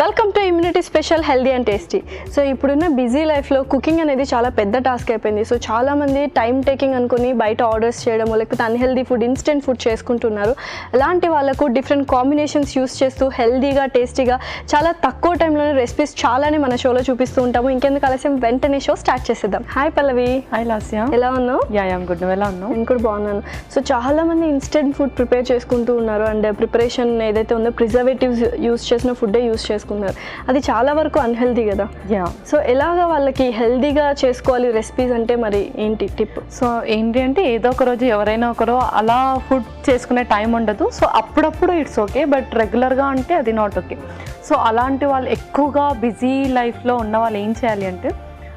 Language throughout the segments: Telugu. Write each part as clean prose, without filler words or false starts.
Welcome to immunity special healthy and tasty. So ఇప్పుడున్న బిజీ లైఫ్లో కుకింగ్ అనేది చాలా పెద్ద టాస్క్ అయిపోయింది. సో చాలామంది టైం టేకింగ్ అనుకుని బయట ఆర్డర్స్ చేయడం లేకపోతే అన్హెల్దీ ఫుడ్, ఇన్స్టెంట్ ఫుడ్ చేసుకుంటున్నారు. అలాంటి వాళ్ళకు డిఫరెంట్ కాంబినేషన్స్ యూస్ చేస్తూ హెల్దీగా, టేస్టీగా చాలా తక్కువ టైంలోనే రెసిపీస్ చాలానే మన షోలో చూపిస్తూ ఉంటాము. ఇంకెందుకు ఆలస్యం, వెంటనే షో స్టార్ట్ చేసేద్దాం. హాయ్ పల్లవి. హాయ్ లాస్యా. ఎలా ఉన్నావు? గుడ్. నువ్వు ఎలా ఉన్నావు? నేను కూడా బాగున్నాను. సో చాలామంది ఇన్స్టెంట్ ఫుడ్ ప్రిపేర్ చేసుకుంటూ ఉన్నారు. అండ్ ప్రిపరేషన్ ఏదైతే ఉందో ప్రిజర్వేటివ్స్ యూస్ చేసిన ఫుడ్డే యూస్ చేసుకున్నారు. అది చాలా వరకు అన్హెల్దీ కదా. సో ఎలాగా వాళ్ళకి హెల్దీగా చేసుకోవాలి రెసిపీస్ అంటే మరి ఏంటి టిప్? సో ఏంటి అంటే ఏదో ఒక రోజు ఎవరైనా ఒకరు అలా ఫుడ్ చేసుకునే టైం ఉండదు. సో అప్పుడప్పుడు ఇట్స్ ఓకే, బట్ రెగ్యులర్గా అంటే అది నాట్ ఓకే. సో అలాంటి వాళ్ళు ఎక్కువగా బిజీ లైఫ్లో ఉన్న వాళ్ళు ఏం చేయాలి అంటే,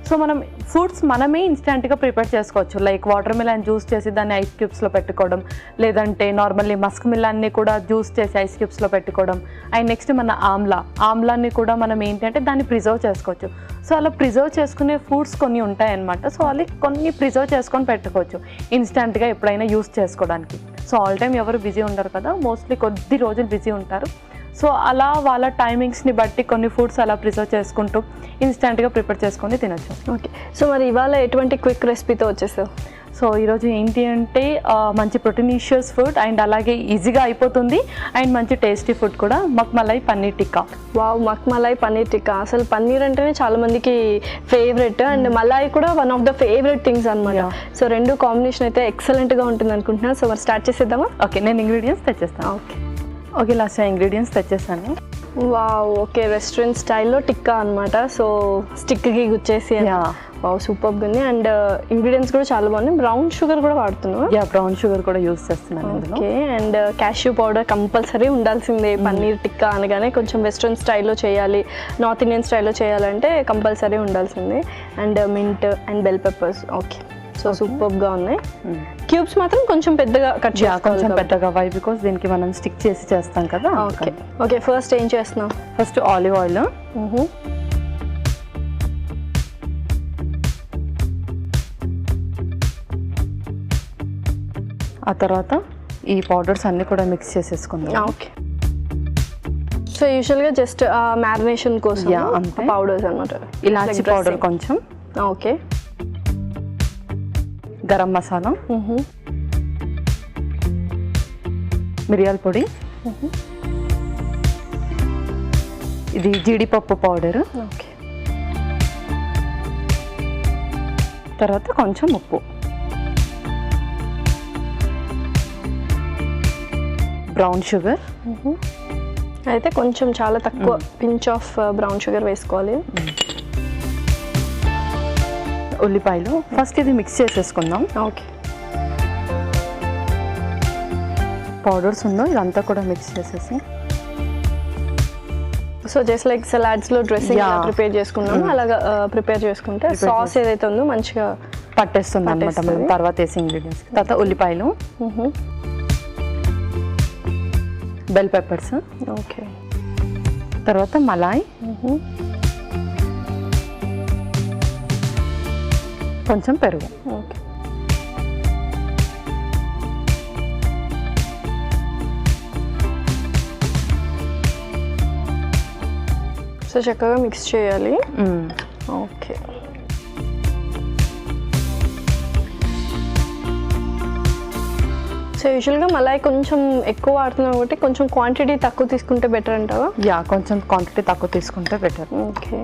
సో మనం ఫుడ్స్ మనమే ఇన్స్టెంట్గా ప్రిపేర్ చేసుకోవచ్చు. లైక్ వాటర్ మిలన్ జ్యూస్ చేసి దాన్ని ఐస్ క్యూబ్స్లో పెట్టుకోవడం, లేదంటే నార్మల్లీ మస్క్ మిలన్ని కూడా జ్యూస్ చేసి ఐస్ క్యూబ్స్లో పెట్టుకోవడం. అండ్ నెక్స్ట్ మన ఆమ్లాన్ని కూడా మనం ఏంటంటే దాన్ని ప్రిజర్వ్ చేసుకోవచ్చు. సో అలా ప్రిజర్వ్ చేసుకునే ఫుడ్స్ కొన్ని ఉంటాయన్నమాట. సో అవి కొన్ని ప్రిజర్వ్ చేసుకొని పెట్టుకోవచ్చు ఇన్స్టెంట్గా ఎప్పుడైనా యూస్ చేసుకోవడానికి. సో ఆల్ టైమ్ ఎవరు బిజీ ఉండరు కదా, మోస్ట్లీ కొద్ది రోజులు బిజీ ఉంటారు. సో అలా వాళ్ళ టైమింగ్స్ని బట్టి కొన్ని ఫుడ్స్ అలా ప్రిజర్వ్ చేసుకుంటూ ఇన్స్టెంట్గా ప్రిపేర్ చేసుకొని తినచ్చు. ఓకే. సో మరి ఇవాళ ఎటువంటి క్విక్ రెసిపీతో వచ్చేసావు? సో ఈరోజు ఏంటి అంటే మంచి ప్రోటీనిషియస్ ఫుడ్ అండ్ అలాగే ఈజీగా అయిపోతుంది అండ్ మంచి టేస్టీ ఫుడ్ కూడా, మక్మలై పన్నీర్ టిక్కా. వావ్, మక్మలై పన్నీర్ టిక్కా. అసలు పన్నీర్ అంటేనే చాలా మందికి ఫేవరెట్ అండ్ మలాయి కూడా one of the favourite things అనమాట. సో రెండు కాంబినేషన్ అయితే ఎక్సలెంట్గా ఉంటుంది అనుకుంటున్నాను. సో మరి స్టార్ట్ చేసేద్దామా? ఓకే, నేను ఇంగ్రీడియంట్స్ తెచ్చేస్తాను. ఓకే లాస్ట్ ఇంగ్రీడియంట్స్ తెచ్చేస్తాను. Wow, okay. రెస్టారెంట్ స్టైల్లో టిక్కా అనమాట. సో స్టిక్కి గుచ్చేసి వావ్, సూపర్గా ఉంది. అండ్ ఇంగ్రీడియంట్స్ కూడా చాలా బాగున్నాయి. బ్రౌన్ షుగర్ కూడా వాడుతున్నావు? బ్రౌన్ షుగర్ కూడా యూస్ చేస్తున్నాను. Okay. And cashew powder compulsory ఉండాల్సిందే. పన్నీర్ టిక్కా అనగానే కొంచెం వెస్ట్రన్ స్టైల్లో చేయాలి, నార్త్ ఇండియన్ స్టైల్లో చేయాలంటే కంపల్సరీ ఉండాల్సిందే. And mint and bell peppers. Okay. So సూపర్గా ఉన్నాయి. క్యూబ్స్ మాత్రం కొంచెం పెద్దగా కట్ చేయాలి. కొంచెం పెద్దగా, వై బికాస్ దీనికి మనం స్టిక్ చేసి చేస్తాం కదా. ఓకే. ఓకే, ఫస్ట్ ఏం చేస్తున్నాం? ఫస్ట్ ఆలివ్ ఆయిల్, ఆ తర్వాత ఈ పౌడర్స్ అన్నీ కూడా మిక్స్ చేసేసుకుందాం. ఓకే. సో యూజువల్గా జస్ట్ మ్యారినేషన్ కోసం పౌడర్స్ అనమాట. ఇలాచీ పౌడర్ కొంచెం, ఓకే. గరం మసాలా, మిరియాల పొడి, ఇది జీడిపప్పు పౌడర్, ఓకే. తర్వాత కొంచెం ఉప్పు, బ్రౌన్ షుగర్. అయితే కొంచెం చాలా తక్కువ పించ్ ఆఫ్ బ్రౌన్ షుగర్ వేసుకోవాలి. ఉల్లిపాయలు ఫస్ట్ ఇది మిక్స్ చేసేసుకుందాం. ఓకే. పౌడర్స్ ఉందో ఇదంతా కూడా మిక్స్ చేసేసి, సో జస్ట్ లైక్ సలాడ్స్లో డ్రెస్సింగ్ ప్రిపేర్ చేసుకున్నాము అలాగా ప్రిపేర్ చేసుకుంటే సాస్ ఏదైతే ఉందో మంచిగా పట్టేస్తుంది అనమాట. మనం తర్వాత వేసి ఇంగ్రీడియంట్స్, తర్వాత ఉల్లిపాయలు, బెల్ పెప్పర్స్, ఓకే. తర్వాత మలాయ్, కొంచెం పెరుగు. ఓకే. సో చక్కగా మిక్స్ చేయాలి. ఓకే. సో యూజువల్గా మలాయి కొంచెం ఎక్కువ వాడుతున్నావు కాబట్టి కొంచెం క్వాంటిటీ తక్కువ తీసుకుంటే బెటర్ అంటావా? కొంచెం క్వాంటిటీ తక్కువ తీసుకుంటే బెటర్. ఓకే.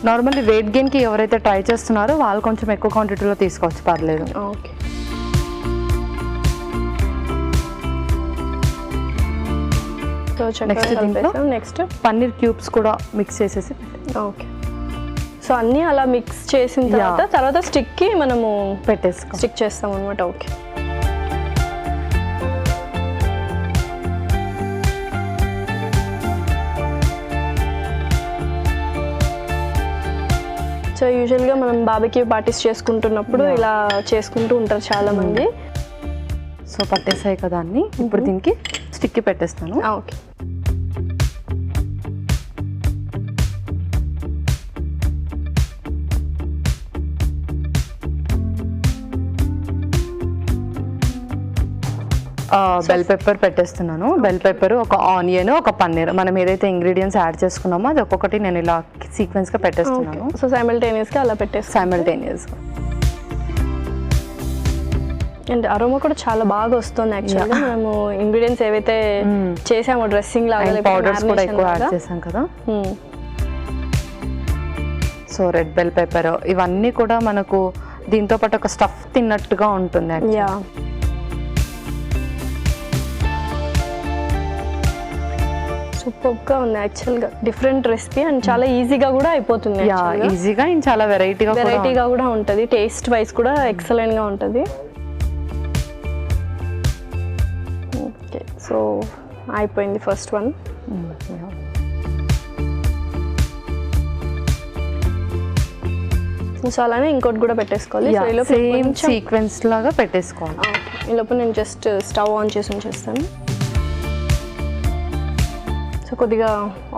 నార్మల్లీ వెయిట్ గెయిన్కి ఎవరైతే ట్రై చేస్తున్నారో వాళ్ళు కొంచెం ఎక్కువ క్వాంటిటీలో తీసుకోవచ్చు, పర్లేదు. Okay. So next paneer cubes కూడా మిక్స్ చేసేసి. ఓకే. సో అన్నీ అలా మిక్స్ చేసిన తర్వాత స్టిక్కి మనము స్టిక్ చేస్తాం అనమాట. ఓకే. సో యూజువల్గా మనం బార్బిక్యూ పార్టీస్ చేసుకుంటున్నప్పుడు ఇలా చేసుకుంటూ ఉంటారు చాలామంది. సో పట్టేసాయి కదా అన్ని, ఇప్పుడు దీనికి స్టిక్కి పెట్టేస్తాను. ఓకే. బెల్ పెప్పర్ పెట్టేస్తున్నాను. బెల్ పెప్పర్, ఒక ఆనియన్, ఒక పన్నీర్, మనం ఏదైతే ఇంగ్రీడియంట్స్ యాడ్ చేసుకున్నామో అది ఒక్కొక్కటి నేను ఇలా సీక్వెన్స్గా పెట్టేస్తున్నాను. సో సైమల్టేనియస్గా అలా సైమల్టేనియస్గా. అండ్ అరోమా కూడా చాలా బాగా వస్తుంది యాక్చువల్గా. మనము ఇంగ్రీడియంట్స్ ఏవైతే చేసామో డ్రెస్సింగ్ లాగా, పౌడర్స్ కూడా ఎక్కువ యాడ్ చేసాం కదా. సో రెడ్ బెల్ పెప్పర్ ఇవన్నీ కూడా మనకు దీంతో పాటు ఒక స్టఫ్ తిన్నట్టుగా ఉంటుంది. సూపర్గా ఉంది యాక్చువల్గా. డిఫరెంట్ రెసిపీ అండ్ చాలా ఈజీగా కూడా అయిపోతుంది. ఈజీగా అండ్ చాలా వెరైటీగా కూడా ఉంటుంది. టేస్ట్ వైజ్ కూడా ఎక్సలెంట్గా ఉంటుంది. ఓకే, సో అయిపోయింది ఫస్ట్ వన్. సో అలానే ఇంకోటి కూడా పెట్టేసుకోవాలి. సేమ్ సీక్వెన్స్ లాగా పెట్టేసుకోవాలి. ఈ లోపు నేను జస్ట్ స్టవ్ ఆన్ చేసి ఉంచేస్తాను. సో కొద్దిగా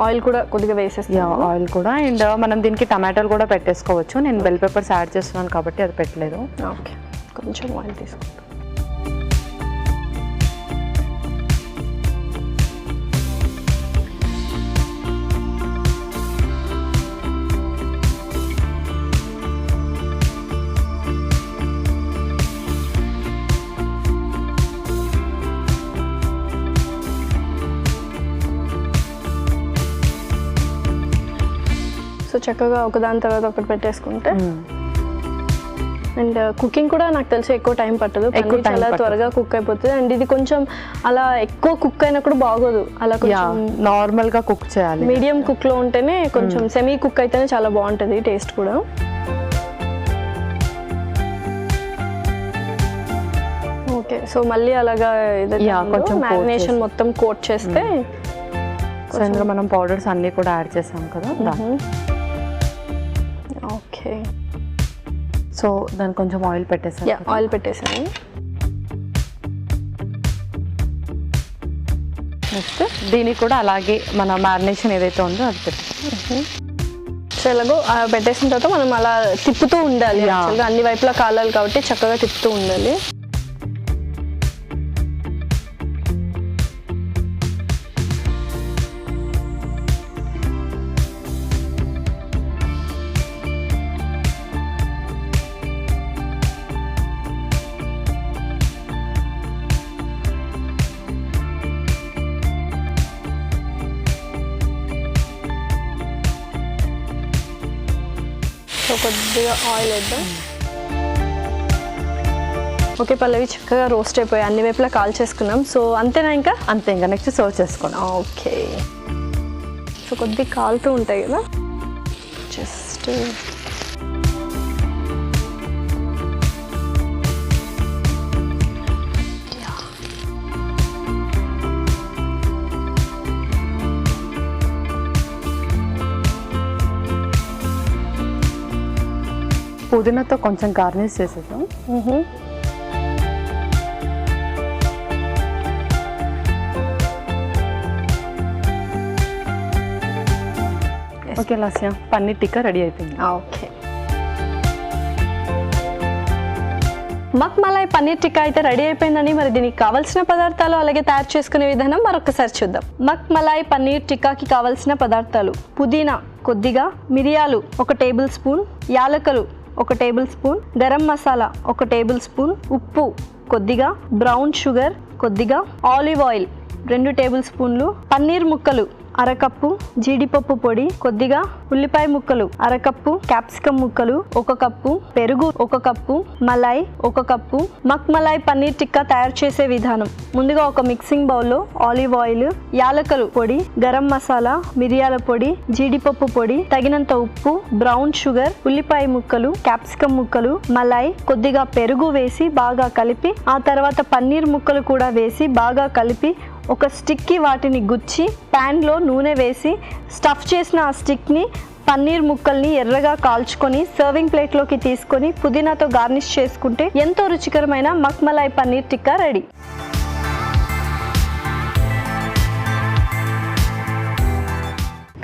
ఆయిల్ కూడా కొద్దిగా వేసేస్తాను. ఆయిల్ కూడా, అండ్ మనం దీనికి టమాటాలు కూడా పెట్టేసుకోవచ్చు. నేను బెల్ పెప్పర్స్ యాడ్ చేస్తున్నాను కాబట్టి అది పెట్టలేదు. ఓకే, కొంచెం ఆయిల్ తీసుకుంటాను. సో చక్కగా ఒకదాని తర్వాత ఒకటి పెట్టేసుకుంటే. అండ్ కుకింగ్ కూడా నాకు తెలిసి ఎక్కువ టైం పట్టదు, చాలా త్వరగా కుక్ అయిపోతుంది. అండ్ ఇది కొంచెం అలా ఎక్కువ కుక్ అయినా కూడా బాగోదు, అలా కొంచెం నార్మల్ గా కుక్ చేయాలి. మీడియం కుక్ లో ఉంటేనే, కొంచెం సెమీ కుక్ అయితేనే చాలా బాగుంటుంది టేస్ట్ కూడా. ఓకే, సో మళ్ళీ అలాగా కొంచెం మ్యారినేషన్ మొత్తం కోట్ చేస్తే. సో ఇందులో మనం పౌడర్స్ అన్ని కూడా యాడ్ చేసాం కదా. ఓకే, సో దానికి కొంచెం ఆయిల్ పెట్టేసాను. ఆయిల్ పెట్టేసాను. నెక్స్ట్ దీనికి కూడా అలాగే మన మ్యారినేషన్ ఏదైతే ఉందో అది పెట్టేసాను. సో ఎలాగో పెట్టేసిన తర్వాత మనం అలా తిప్పుతూ ఉండాలి. అన్ని వైపులా కాలాలి కాబట్టి చక్కగా తిప్పుతూ ఉండాలి. సో కొద్దిగా ఆయిల్ వేద్దాం. ఓకే పల్లవి, చక్కగా రోస్ట్ అయిపోయి అన్ని వైపులా కాల్ చేసుకున్నాం. సో అంతేనా? ఇంకా నెక్స్ట్ సర్వ్ చేసుకోండి. ఓకే, సో కొద్దిగా కాలుతూ ఉంటాయి కదా, జస్ట్ పుదీనాతో కొంచెం గార్నిష్ చేసేసాం. ఓకే లాస్యా, పన్నీర్ టిక్కా రెడీ అయిపోయింది. ఓకే, మక్ మలాయ్ పన్నీర్ టిక్కా అయితే రెడీ అయిపోయిందని. మరి దీనికి కావాల్సిన పదార్థాలు అలాగే తయారు చేసుకునే విధానం మరొకసారి చూద్దాం. మక్ మలాయ్ పన్నీర్ టిక్కాకి కావాల్సిన పదార్థాలు: పుదీనా కొద్దిగా, మిరియాలు 1 టేబుల్ స్పూన్, యాలకులు 1 table spoon, garam masala 1 table spoon, ఉప్పు కొద్దిగా, బ్రౌన్ షుగర్ కొద్దిగా, ఆలివ్ ఆయిల్ 2 టేబుల్ స్పూన్లు, పన్నీర్ ముక్కలు 1/2 కప్పు, జీడిపప్పు పొడి కొద్దిగా, ఉల్లిపాయ ముక్కలు 1/2 కప్పు, క్యాప్సికమ్ ముక్కలు 1 కప్పు, పెరుగు 1 కప్పు, మలాయ్ 1 కప్పు. మక్ మలాయ్ పన్నీర్ టిక్కా తయారు చేసే విధానం: ముందుగా ఒక మిక్సింగ్ బౌల్లో ఆలివ్ ఆయిల్, యాలకులు పొడి, గరం మసాలా, మిరియాల పొడి, జీడిపప్పు పొడి, తగినంత ఉప్పు, బ్రౌన్ షుగర్, ఉల్లిపాయ ముక్కలు, క్యాప్సికమ్ ముక్కలు, మలాయ్, కొద్దిగా పెరుగు వేసి బాగా కలిపి, ఆ తర్వాత పన్నీర్ ముక్కలు కూడా వేసి బాగా కలిపి ఒక స్టిక్కి వాటిని గుచ్చి ప్యాన్లో నూనె వేసి స్టఫ్ చేసిన ఆ స్టిక్ని పన్నీర్ ముక్కల్ని ఎర్రగా కాల్చుకొని సర్వింగ్ ప్లేట్లోకి తీసుకొని పుదీనాతో గార్నిష్ చేసుకుంటే ఎంతో రుచికరమైన మక్ మలాయ్ పన్నీర్ టిక్కా రెడీ.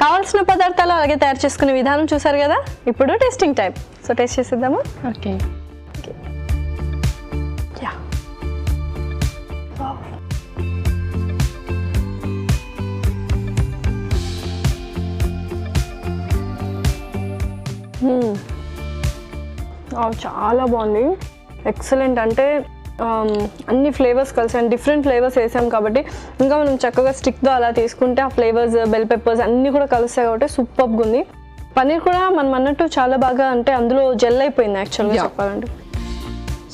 కావాల్సిన పదార్థాలు అలాగే తయారు చేసుకునే విధానం చూసారు కదా. ఇప్పుడు టేస్టింగ్ టైం. సో టేస్ట్ చేసేద్దామా? ఓకే. చాలా బాగుంది, ఎక్సలెంట్. అంటే అన్ని ఫ్లేవర్స్ కలిసి అండ్ డిఫరెంట్ ఫ్లేవర్స్ వేసాం కాబట్టి ఇంకా మనం చక్కగా స్టిక్గా అలా తీసుకుంటే ఆ ఫ్లేవర్స్ బెల్ పెప్పర్స్ అన్నీ కూడా కలుస్తాయి కాబట్టి సూపర్గా ఉంది. పన్నీర్ కూడా మనం అన్నట్టు చాలా బాగా అంటే అందులో జెల్ అయిపోయింది యాక్చువల్గా చెప్పాలంటే.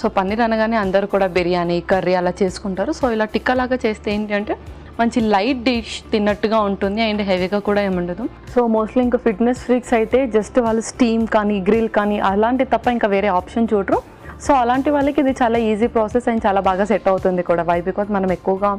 సో పన్నీర్ అనగానే అందరూ కూడా బిర్యానీ కర్రీ అలా చేసుకుంటారు. సో ఇలా టిక్కా లాగా చేస్తే ఏంటి అంటే మంచి లైట్ డిష్ తిన్నట్టుగా ఉంటుంది అండ్ హెవీగా కూడా ఏముండదు. సో మోస్ట్లీ ఇంకా ఫిట్నెస్ ఫ్రీక్స్ అయితే జస్ట్ వాళ్ళు స్టీమ్ కానీ గ్రిల్ కానీ అలాంటి తప్ప ఇంకా వేరే ఆప్షన్ చూడరు. సో అలాంటి వాళ్ళకి ఇది చాలా ఈజీ ప్రాసెస్ అండ్ చాలా బాగా సెట్ అవుతుంది కూడా. వై బికాజ్ మనం ఎక్కువగా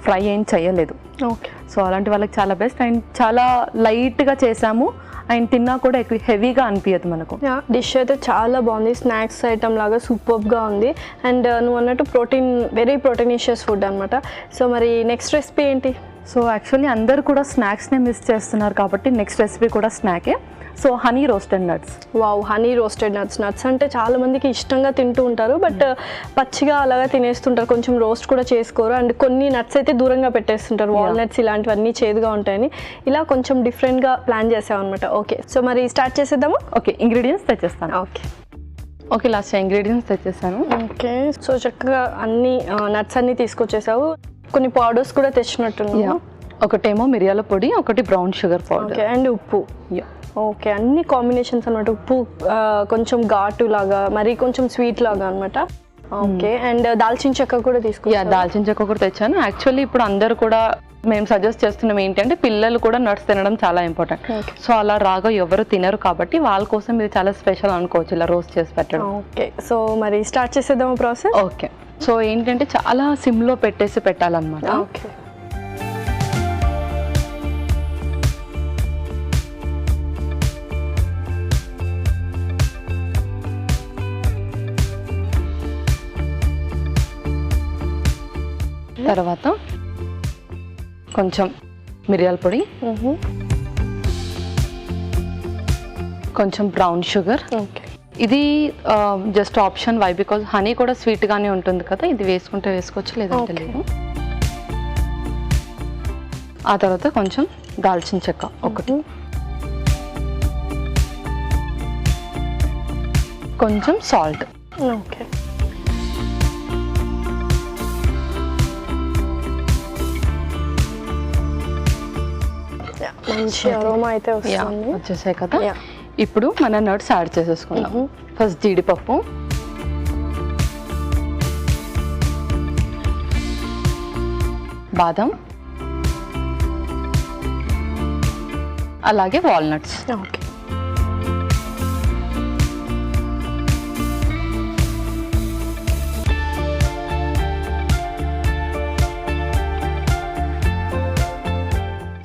ఫ్రై ఏం చేయలేదు. ఓకే, సో అలాంటి వాళ్ళకి చాలా బెస్ట్ అండ్ చాలా లైట్గా చేసాము అండ్ తిన్నా కూడా ఎక్కువ హెవీగా అనిపించదు మనకు. డిష్ అయితే చాలా బాగుంది, స్నాక్స్ ఐటమ్ లాగా సూపర్గా ఉంది. అండ్ నువ్వు అన్నట్టు ప్రోటీన్, వెరీ ప్రోటీనిషియస్ ఫుడ్ అనమాట. సో మరి నెక్స్ట్ రెసిపీ ఏంటి? సో యాక్చువల్లీ అందరు కూడా స్నాక్స్నే మిస్ చేస్తున్నారు కాబట్టి నెక్స్ట్ రెసిపీ కూడా స్నాకే. So honey roasted nuts. Wow, honey roasted nuts. Nuts అంటే చాలా మందికి ఇష్టంగా తింటూ ఉంటారు, బట్ పచ్చిగా అలాగా తినేస్తుంటారు, కొంచెం రోస్ట్ కూడా చేసుకోరు. అండ్ కొన్ని నట్స్ అయితే దూరంగా పెట్టేస్తుంటారు, వాల్నట్స్ ఇలాంటివన్నీ చేదుగా ఉంటాయని. ఇలా కొంచెం డిఫరెంట్గా ప్లాన్ చేసాం అనమాట. ఓకే, సో మరి స్టార్ట్ చేసేద్దామా? ఓకే, ఇంగ్రీడియంట్స్ తెచ్చేస్తాను. ఓకే లాస్ట్ ఇంగ్రీడియంట్స్ తెచ్చేసాను. ఓకే, సో చక్కగా అన్ని నట్స్ అన్నీ తీసుకొచ్చేసావు. కొన్ని పౌడర్స్ కూడా తెచ్చినట్టున్నావు. ఒకటేమో మిరియాల పొడి, ఒకటి బ్రౌన్ షుగర్ పౌడర్ అండ్ ఉప్పు. ఓకే, అన్ని కాంబినేషన్స్ అనమాట. ఉప్పు కొంచెం ఘాటు లాగా, మరి కొంచెం స్వీట్ లాగా అనమాట. ఓకే, అండ్ దాల్చిన చెక్క కూడా తీసుకున్నాను. దాల్చిన చెక్క కూడా తెచ్చాను. యాక్చువల్లీ ఇప్పుడు అందరు కూడా మేము సజెస్ట్ చేస్తున్నాం ఏంటంటే పిల్లలు కూడా నట్స్ తినడం చాలా ఇంపార్టెంట్. సో అలా రాగా ఎవరు తినరు కాబట్టి వాళ్ళ కోసం ఇది చాలా స్పెషల్ అనుకోవచ్చు ఇలా రోస్ట్ చేసి పెట్టడం. ఓకే, సో మరి స్టార్ట్ చేసేద్దాం ప్రాసెస్. ఓకే, సో ఏంటంటే చాలా సిమ్లో పెట్టేసి పెట్టాలన్నమాట. ఓకే, తర్వాత కొంచెం మిరియాల పొడి, కొంచెం బ్రౌన్ షుగర్. ఇది just option. Why because honey కూడా స్వీట్గానే ఉంటుంది కదా, ఇది వేసుకుంటే వేసుకోవచ్చు లేదంటే లేదు. ఆ తర్వాత కొంచెం దాల్చిన చెక్క ఒకటి, కొంచెం సాల్ట్. ఓకే, మంచి అరోమా అయితే వస్తుంది. వచ్చేసాయి కదా. ఇప్పుడు మన నట్స్ యాడ్ చేసేసుకుందాం. ఫస్ట్ జీడిపప్పు, బాదం, అలాగే వాల్నట్స్. ఓకే,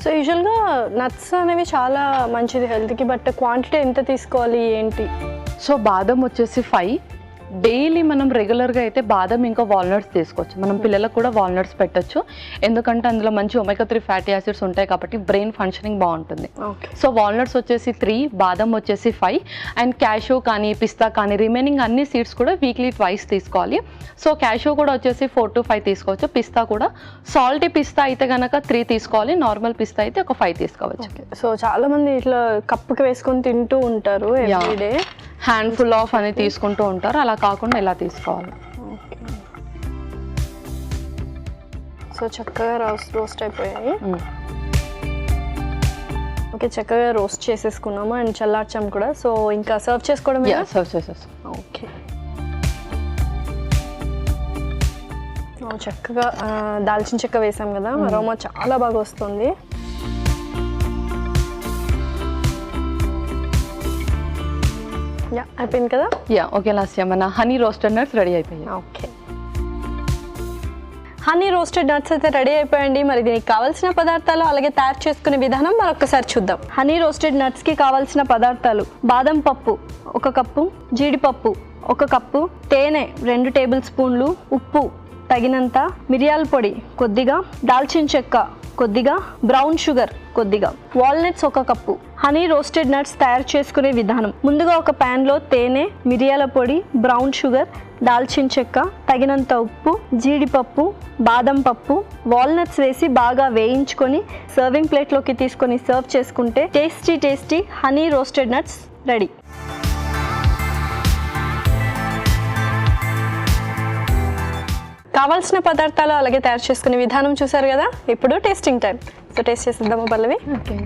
సో యూజువల్గా నట్స్ అనేవి చాలా మంచిది హెల్త్కి, బట్ క్వాంటిటీ ఎంత తీసుకోవాలి ఏంటి? సో బాదం వచ్చేసి 5. డైలీ మనం రెగ్యులర్గా అయితే బాదం ఇంకా వాల్నట్స్ తీసుకోవచ్చు. మనం పిల్లలకు కూడా వాల్నట్స్ పెట్టచ్చు, ఎందుకంటే అందులో మంచి ఒమేగా 3 ఫ్యాటీ యాసిడ్స్ ఉంటాయి కాబట్టి బ్రెయిన్ ఫంక్షనింగ్ బాగుంటుంది. సో వాల్నట్స్ వచ్చేసి 3, బాదం వచ్చేసి 5 అండ్ క్యాషూ కానీ పిస్తా కానీ రిమైనింగ్ అన్ని సీడ్స్ కూడా వీక్లీ ట్వైస్ తీసుకోవాలి. సో క్యాషూ కూడా వచ్చేసి 4 to 5 తీసుకోవచ్చు. పిస్తా కూడా సాల్టీ పిస్తా అయితే కనుక 3 తీసుకోవాలి, నార్మల్ పిస్తా అయితే ఒక 5 తీసుకోవచ్చు. సో చాలా మంది ఇట్లా కప్పుకి వేసుకొని తింటూ ఉంటారు ఎవ్రీడే, హ్యాండ్ఫుల్ ఆఫ్ అని తీసుకుంటూ ఉంటారు. అలా కాకుండా ఇలా తీసుకోవాలి. సో చక్కగా రోస్ట్ అయిపోయాయి. ఓకే, చక్కగా రోస్ట్ చేసేసుకున్నాము అండ్ చల్లార్చాం కూడా. సో ఇంకా సర్వ్ చేసుకోవడం. సర్వ్ చేసేస్తాం. ఓకే, చక్కగా దాల్చిన చెక్క వేసాం కదా, అరోమా చాలా బాగా వస్తుంది. అయిపోయింది కదా. ఓకే లాస్ట్ మన హనీ రోస్టెడ్ నట్స్ రెడీ అయిపోయాయి. ఓకే, హనీ రోస్టెడ్ నట్స్ అయితే రెడీ అయిపోయండి. మరి దీనికి కావాల్సిన పదార్థాలు అలాగే తయారు చేసుకునే విధానం మరొకసారి చూద్దాం. హనీ రోస్టెడ్ నట్స్కి కావాల్సిన పదార్థాలు: బాదం పప్పు 1 కప్పు, జీడిపప్పు 1 కప్పు, తేనె 2 టేబుల్ స్పూన్లు, ఉప్పు తగినంత, మిరియాల పొడి కొద్దిగా, దాల్చిన చెక్క కొద్దిగా, బ్రౌన్ షుగర్ కొద్దిగా, walnuts 1 cup. Honey roasted nuts తయారు చేసుకునే విధానం: ముందుగా ఒక ప్యాన్లో తేనె, మిరియాల పొడి, బ్రౌన్ షుగర్, దాల్చిన చెక్క, తగినంత ఉప్పు, జీడిపప్పు, బాదం పప్పు, వాల్నట్స్ వేసి బాగా వేయించుకొని సర్వింగ్ ప్లేట్లోకి తీసుకొని సర్వ్ చేసుకుంటే tasty honey roasted nuts ready. కావాల్సిన పదార్థాలు అలాగే తయారు చేసుకునే విధానం చూసారు కదా, ఇప్పుడు టేస్టింగ్ టైం. సో టేస్ట్ చేసేద్దామా పల్లవి? ఓకే.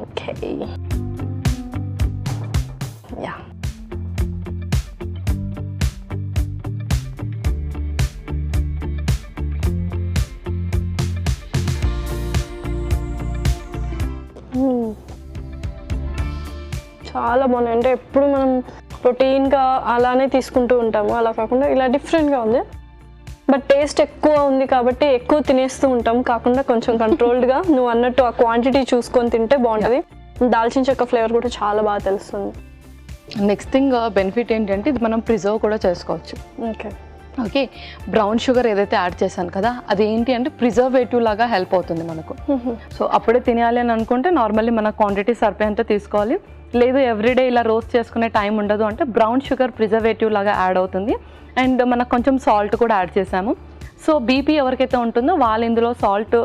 Okay, yeah. చాలా బాగున్నాయి. అంటే ఎప్పుడు మనం ప్రోటీన్గా అలానే తీసుకుంటూ ఉంటాము, అలా కాకుండా ఇలా డిఫరెంట్గా ఉంది. బట్ టేస్ట్ ఎక్కువ ఉంది కాబట్టి ఎక్కువ తినేస్తూ ఉంటాం, కాకుండా కొంచెం కంట్రోల్డ్గా నువ్వు అన్నట్టు ఆ క్వాంటిటీ చూసుకొని తింటే బాగుంటుంది. దాల్చిన చెక్క ఫ్లేవర్ కూడా చాలా బాగా తెలుస్తుంది. నెక్స్ట్ థింగ్ బెనిఫిట్ ఏంటంటే ఇది మనం ప్రిజర్వ్ కూడా చేసుకోవచ్చు. ఓకే ఓకే, బ్రౌన్ షుగర్ ఏదైతే యాడ్ చేశాను కదా అది ఏంటి అంటే ప్రిజర్వేటివ్ లాగా హెల్ప్ అవుతుంది మనకు. సో అప్పుడే తినాలి అని అనుకుంటే నార్మల్లీ మన క్వాంటిటీ సరిపోయేంత తీసుకోవాలి. లేదు ఎవ్రీడే ఇలా రోస్ట్ చేసుకునే టైం ఉండదు అంటే బ్రౌన్ షుగర్ ప్రిజర్వేటివ్ లాగా యాడ్ అవుతుంది. అండ్ మనకు కొంచెం సాల్ట్ కూడా యాడ్ చేసాము. సో బీపీ ఎవరికైతే ఉంటుందో వాళ్ళు ఇందులో సాల్ట్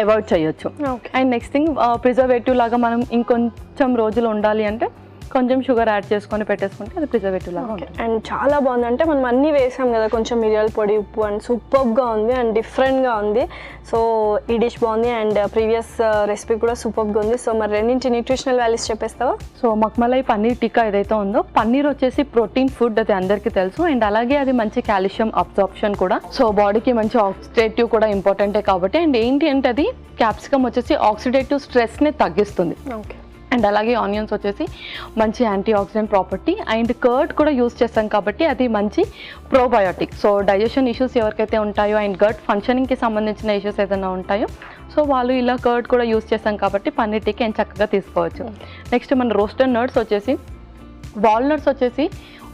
అవాయిడ్ చేయొచ్చు. అండ్ నెక్స్ట్ థింగ్ ప్రిజర్వేటివ్ లాగా మనం ఇంకొంచెం రోజులు ఉండాలి అంటే కొంచెం షుగర్ యాడ్ చేసుకొని పెట్టేసుకుంటే అది ప్రిజర్వేటివ్ లాగా ఉంటుంది. అండ్ చాలా బాగుంది. అంటే మనం అన్నీ వేసాం కదా, కొంచెం మిరియాల పొడి, ఉప్పు, అండ్ సూపర్గా ఉంది అండ్ డిఫరెంట్గా ఉంది. సో ఈ డిష్ బాగుంది అండ్ ప్రీవియస్ రెసిపీ కూడా సూపర్గా ఉంది. సో మరి రెండింటి న్యూట్రిషనల్ వాల్యూస్ చెప్పేస్తావా? సో మక్మలై పన్నీర్ టిక్కా ఏదైతే ఉందో, పన్నీర్ వచ్చేసి ప్రోటీన్ ఫుడ్, అది అందరికీ తెలుసు. అండ్ అలాగే అది మంచి కాల్షియం అబ్జార్ప్షన్ కూడా. సో బాడీకి మంచి ఆక్సిడేటివ్ కూడా ఇంపార్టెంటే కాబట్టి. అండ్ ఏంటి అంటే అది క్యాప్సికమ్ వచ్చేసి ఆక్సిడేటివ్ స్ట్రెస్ని తగ్గిస్తుంది. ఓకే. అండ్ అలాగే ఆనియన్స్ వచ్చేసి మంచి anti oxidant property. And curd కూడా యూస్ చేస్తాం కాబట్టి అది మంచి ప్రోబయోటిక్. సో డైజెషన్ ఇష్యూస్ ఎవరికైతే ఉంటాయో అండ్ గట్ ఫంక్షనింగ్కి సంబంధించిన ఇష్యూస్ ఏదైనా ఉంటాయో సో వాళ్ళు ఇలా కర్డ్ కూడా యూస్ చేస్తాం కాబట్టి పన్నీర్ టిక్కా చక్కగా తీసుకోవచ్చు. నెక్స్ట్ మన రోస్టెడ్ నట్స్ వచ్చేసి, వాల్నట్స్ వచ్చేసి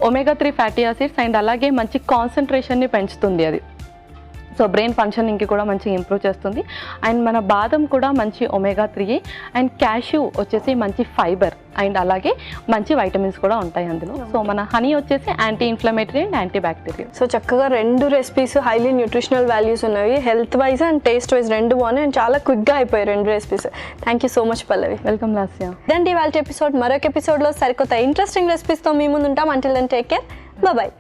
ఒమేగా 3 ఫ్యాటీ యాసిడ్స్ అండ్ అలాగే మంచి కాన్సన్ట్రేషన్ని పెంచుతుంది అది. సో బ్రెయిన్ ఫంక్షనింగ్కి కూడా మంచిగా ఇంప్రూవ్ చేస్తుంది. అండ్ మన బాదం కూడా మంచి ఒమేగా 3 అండ్ క్యాష్యూ వచ్చేసి మంచి ఫైబర్ అండ్ అలాగే మంచి వైటమిన్స్ కూడా ఉంటాయి అందులో. సో మన హనీ వచ్చేసి anti inflammatory and anti bacterial. So చక్కగా రెండు రెసిపీస్ హైలీ న్యూట్రిషనల్ వాల్యూస్ ఉన్నవి, health wise and taste wise రెండు బాగున్నాయి అండ్ చాలా క్విక్గా అయిపోయాయి రెండు recipes. Thank you so much Pallavi. Welcome Lasya. ఇదండి వాళ్ళ ఎపిసోడ్. మరొక ఎపిసోడ్లో సరికొత్త ఇంట్రెస్టింగ్ రెసిపీస్తో మీ ముందు ఉంటాం. Until then take care, bye.